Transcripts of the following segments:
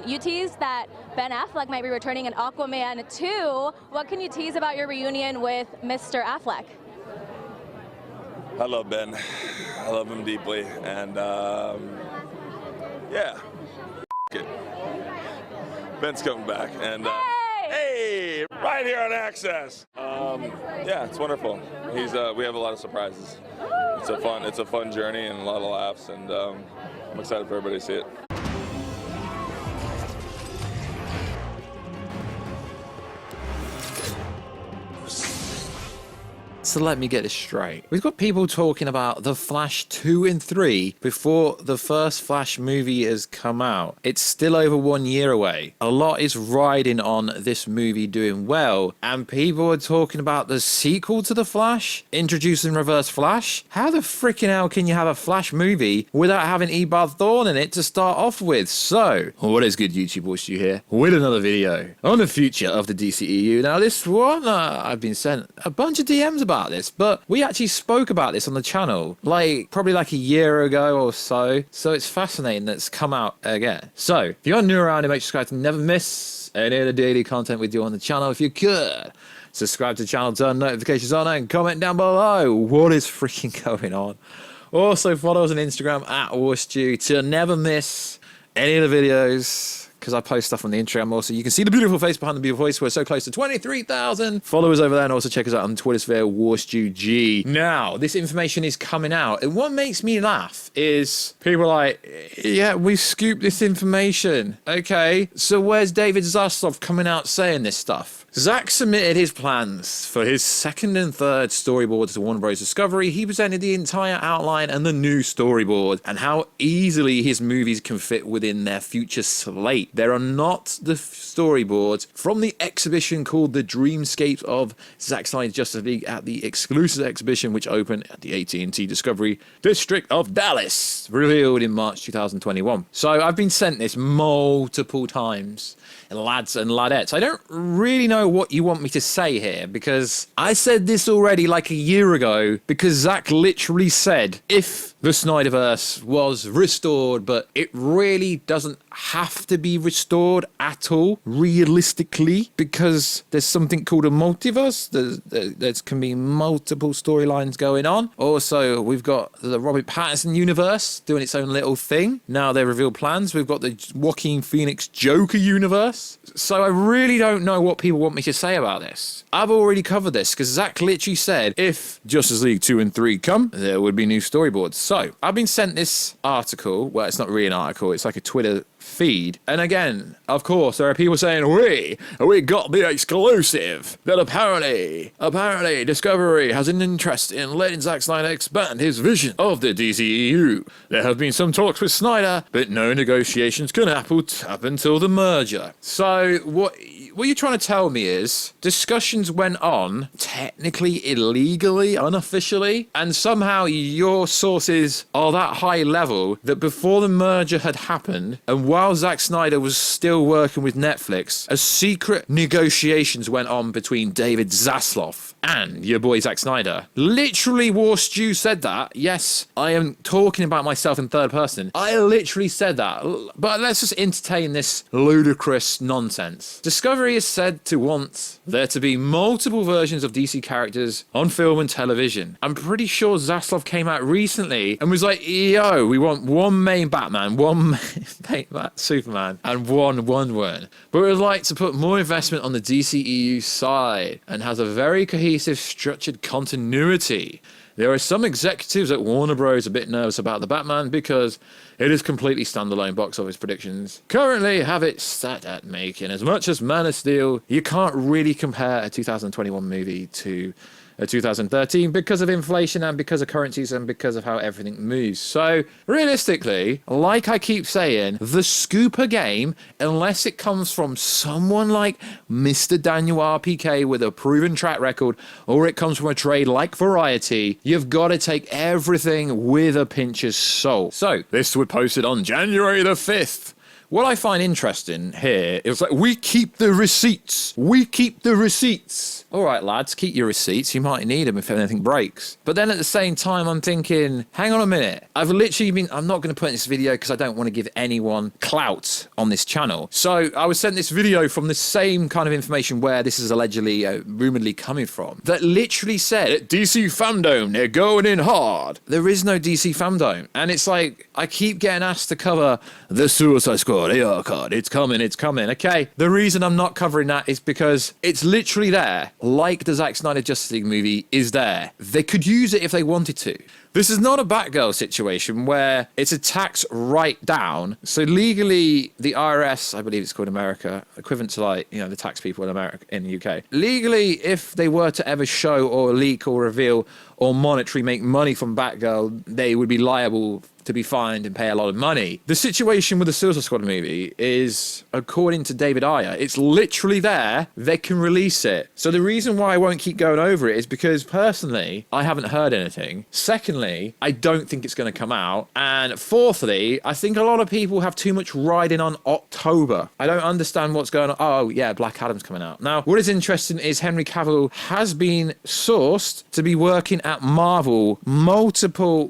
you teased that Ben Affleck might be returning in Aquaman 2. What can you tease about your reunion with Mr. Affleck? I love Ben. I love him deeply, and yeah, it. Ben's coming back, and hey, right here on Access. Yeah, it's wonderful. We have a lot of surprises. It's a fun journey and a lot of laughs, and I'm excited for everybody to see it. So let me get this straight. We've got people talking about The Flash 2 and 3 before the first Flash movie has come out. It's still over 1 year away. A lot is riding on this movie doing well, and people are talking about the sequel to The Flash, introducing Reverse Flash. How the freaking hell can you have a Flash movie without having Eobard Thawne in it to start off with? So, what is good, YouTube Warstu here, with another video on the future of the DCEU. Now this one, I've been sent a bunch of DMs about this, but we actually spoke about this on the channel probably like a year ago or so it's fascinating that it's come out again. So if you're new around here, make sure you subscribe to never miss any of the daily content we do on the channel. If you could subscribe to the channel, turn notifications on, and comment down below what is freaking going on. Also follow us on Instagram at Warstu to never miss any of the videos, because I post stuff on the Instagram also. You can see the beautiful face behind the beautiful voice. We're so close to 23,000 followers over there, and also check us out on Twitter sphere, WarstuG. Now, this information is coming out, and what makes me laugh is people are like, yeah, we scooped this information. Okay, so where's David Zaslav coming out saying this stuff? Zack submitted his plans for his second and third storyboards to Warner Bros. Discovery. He presented the entire outline and the new storyboard, and how easily his movies can fit within their future slate. There are not the storyboards from the exhibition called The Dreamscapes of Zack Snyder's Justice League at the exclusive exhibition, which opened at the AT&T Discovery District of Dallas, revealed in March 2021. So I've been sent this multiple times, lads and ladettes. I don't really know what you want me to say here, because I said this already like a year ago, because Zack literally said if the SnyderVerse was restored, but it really doesn't have to be restored at all, realistically, because there's something called a multiverse. There can be multiple storylines going on. Also, we've got the Robert Pattinson universe doing its own little thing. Now they reveal plans. We've got the Joaquin Phoenix Joker universe. So I really don't know what people want me to say about this. I've already covered this, because Zack literally said if Justice League 2 and 3 come, there would be new storyboards. So I've been sent this article. Well, it's not really an article. It's like a Twitter feed. And again, of course, there are people saying, we got the exclusive that apparently Discovery has an interest in letting Zack Snyder expand his vision of the DCEU. There have been some talks with Snyder, but no negotiations can happen up until the merger. So what you're trying to tell me is discussions went on technically illegally, unofficially, and somehow your sources are that high level that before the merger had happened, and while Zack Snyder was still working with Netflix, a secret negotiations went on between David Zaslav and your boy Zack Snyder. Literally, Warstu said that. Yes, I am talking about myself in third person. I literally said that. But let's just entertain this ludicrous nonsense. Discovery is said to want there to be multiple versions of DC characters on film and television. I'm pretty sure Zaslav came out recently and was like, yo, we want one main Batman, one main Superman, and one Wonder Woman. But we'd like to put more investment on the DCEU side and has a very cohesive, structured continuity. There are some executives at Warner Bros. A bit nervous about the Batman because it is completely standalone. Box office predictions currently have it set at making as much as Man of Steel. You can't really compare a 2021 movie to 2013 because of inflation and because of currencies and because of how everything moves. So realistically, like I keep saying, the scooper game, unless it comes from someone like Mr. Daniel RPK with a proven track record, or it comes from a trade like Variety, you've got to take everything with a pinch of salt. So this was posted on January the 5th. what I find interesting here is like, we keep the receipts. We keep the receipts. All right, lads, keep your receipts. You might need them if anything breaks. But then at the same time, I'm thinking, hang on a minute. I'm not going to put in this video because I don't want to give anyone clout on this channel. So I was sent this video from the same kind of information where this is allegedly, rumoredly coming from, that literally said, DC fandom, they're going in hard. There is no DC fandom. And it's like, I keep getting asked to cover the Suicide Squad AR card. It's coming, it's coming. Okay, the reason I'm not covering that is because it's literally there. Like the Zack Snyder Justice League movie is there. They could use it if they wanted to. This is not a Batgirl situation where it's a tax write down. So legally, the IRS, I believe it's called America, equivalent to like, the tax people in America, in the UK. Legally, if they were to ever show or leak or reveal or monetary make money from Batgirl, they would be liable to be fined and pay a lot of money. The situation with the Suicide Squad movie is, according to David Ayer, it's literally there. They can release it. So the reason why I won't keep going over it is because personally, I haven't heard anything. Secondly, I don't think it's going to come out. And fourthly, I think a lot of people have too much riding on October. I don't understand what's going on. Oh yeah, Black Adam's coming out. Now, what is interesting is Henry Cavill has been sourced to be working at Marvel multiple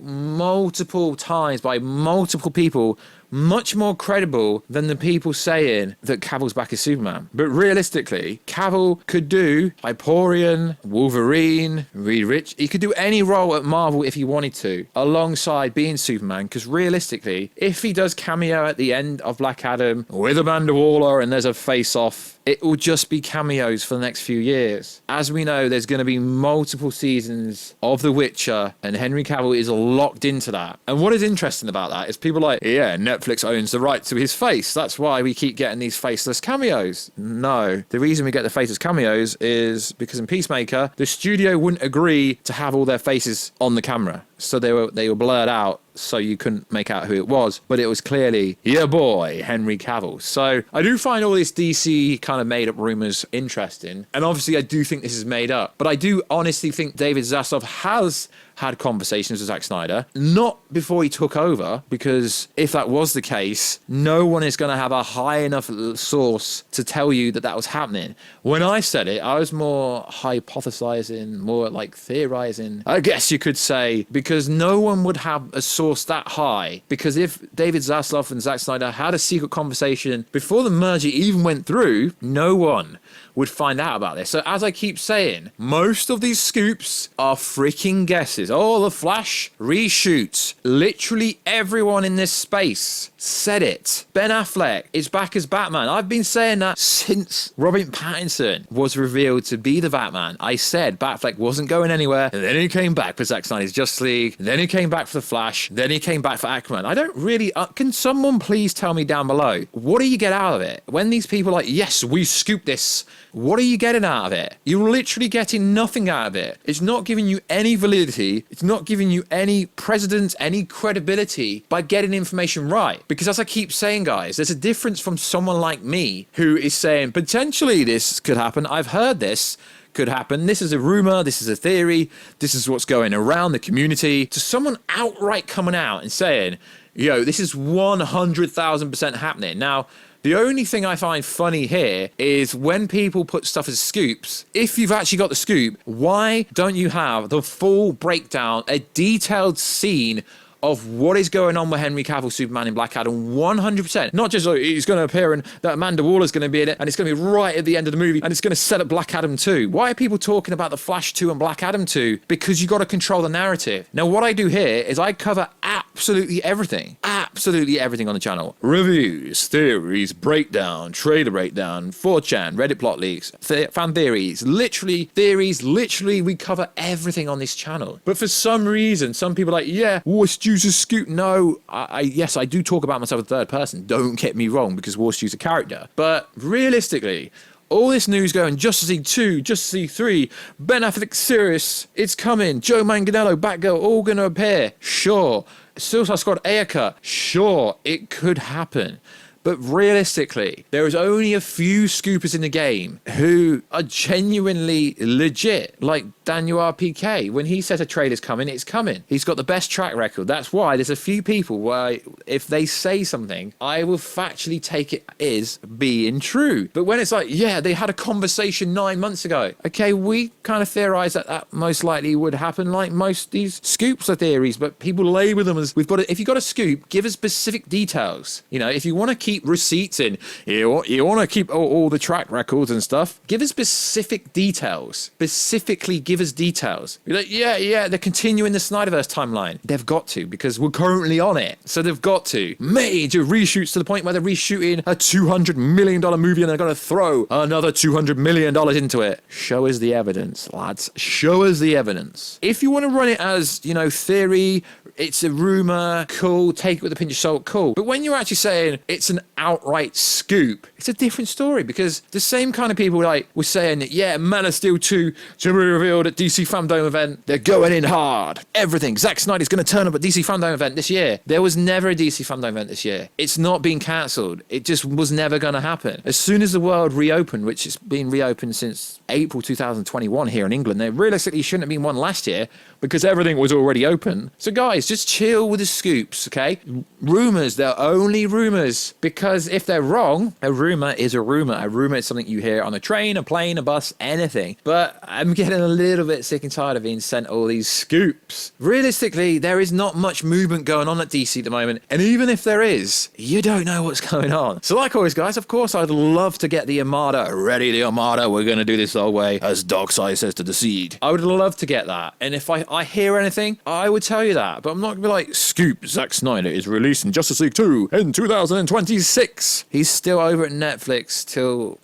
times by multiple people, much more credible than the people saying that Cavill's back as Superman. But realistically, Cavill could do Hyperion, Wolverine, Reed Rich. He could do any role at Marvel if he wanted to, alongside being Superman, because realistically, if he does cameo at the end of Black Adam with Amanda Waller and there's a face-off, it will just be cameos for the next few years. As we know, there's going to be multiple seasons of The Witcher, and Henry Cavill is locked into that. And what is interesting about that is people are like, yeah, Netflix owns the right to his face. That's why we keep getting these faceless cameos. No. The reason we get the faceless cameos is because in Peacemaker, the studio wouldn't agree to have all their faces on the camera. So they were blurred out, so you couldn't make out who it was. But it was clearly your boy, Henry Cavill. So I do find all this DC kind of made up rumors interesting. And obviously I do think this is made up. But I do honestly think David Zaslav has had conversations with Zack Snyder, not before he took over, because if that was the case, no one is going to have a high enough source to tell you that that was happening. When I said it, I was more hypothesizing, more like theorizing, I guess you could say, because no one would have a source that high. Because if David Zaslav and Zack Snyder had a secret conversation before the merger even went through, no one would find out about this. So as I keep saying, most of these scoops are freaking guesses. Oh, the Flash reshoots. Literally everyone in this space said it. Ben Affleck is back as Batman. I've been saying that since Robert Pattinson was revealed to be the Batman. I said Batfleck wasn't going anywhere, and then he came back for Zack Snyder's Justice League, then he came back for the Flash, then he came back for Aquaman. I don't really... can someone please tell me down below, what do you get out of it? When these people are like, yes, we scooped this, what are you getting out of it? You're literally getting nothing out of it. It's not giving you any validity. It's not giving you any precedence, any credibility by getting information right. Because as I keep saying, guys, there's a difference from someone like me who is saying, potentially this could happen. I've heard this could happen. This is a rumor. This is a theory. This is what's going around the community. To someone outright coming out and saying, yo, this is 100,000% happening. Now, the only thing I find funny here is when people put stuff as scoops, if you've actually got the scoop, why don't you have the full breakdown, a detailed scene of what is going on with Henry Cavill Superman in Black Adam 100%. Not just like he's going to appear and that Amanda Waller's going to be in it and it's going to be right at the end of the movie and it's going to set up Black Adam 2. Why are people talking about the Flash 2 and Black Adam 2? Because you got to control the narrative. Now what I do here is I cover absolutely everything on the channel. Reviews, theories, breakdown, trailer breakdown, 4chan, Reddit plot leaks, fan theories, literally we cover everything on this channel. But for some reason, some people are like, yeah, Warstu's a scoop. No, yes, I do talk about myself in third person. Don't get me wrong, because Warstu's a character. But realistically, all this news going, Justice League 2, Justice League 3, Ben Affleck serious, it's coming, Joe Manganiello, Batgirl, all gonna appear. Sure. Suicide Squad Ayer cut. Sure, it could happen. But realistically, there is only a few scoopers in the game who are genuinely legit, like Daniel RPK. When he says a trailer's coming, it's coming. He's got the best track record. That's why there's a few people where if they say something, I will factually take it as being true. But when it's like, yeah, they had a conversation 9 months ago. Okay, we kind of theorized that that most likely would happen, like most these scoops are theories, but people label them as, if you've got a scoop, give us specific details. You know, if you want to keep receipts in, you want to keep all the track records and stuff, give us specific details. Specifically give us details. You're like, yeah, they're continuing the SnyderVerse timeline. They've got to, because we're currently on it. So they've got to. Major reshoots to the point where they're reshooting a $200 million movie and they're going to throw another $200 million into it. Show us the evidence, lads. Show us the evidence. If you want to run it as, you know, theory, it's a rumor, cool, take it with a pinch of salt, cool. But when you're actually saying it's an outright scoop, it's a different story, because the same kind of people like were saying that, yeah, Man of Steel 2 to be revealed at DC Fandom event. They're going in hard. Everything. Zack Snyder's going to turn up at DC Fandom event this year. There was never a DC Fandom event this year. It's not being cancelled. It just was never going to happen. As soon as the world reopened, which has been reopened since April 2021 here in England, there realistically shouldn't have been one last year because everything was already open. So guys, just chill with the scoops, okay? Rumors, they're only rumors, because if they're wrong, a rumor is a rumor. A rumor is something you hear on a train, a plane, a bus, anything. But I'm getting a little bit sick and tired of being sent all these scoops. Realistically, there is not much movement going on at DC at the moment, and even if there is, you don't know what's going on. So like always, guys, of course, I'd love to get the Armada. Ready, the Armada, we're gonna do this our way, as Darkseid says to the Seed. I would love to get that, and if I hear anything, I would tell you that, but I'm not gonna be like, scoop, Zack Snyder is releasing Justice League 2 in 2026. He's still over at Netflix till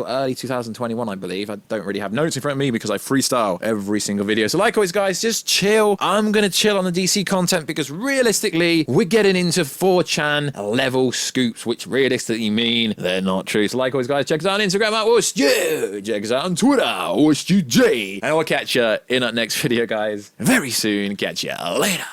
early 2021, I believe. I don't really have notes in front of me because I freestyle every single video. So like always, guys, just chill. I'm gonna chill on the DC content because realistically, we're getting into 4chan level scoops, which realistically mean they're not true. So like always, guys, check us out on Instagram at Warstu. Check us out on Twitter, WarstuJ. And I'll catch you in that next video, guys, very soon. Catch you later.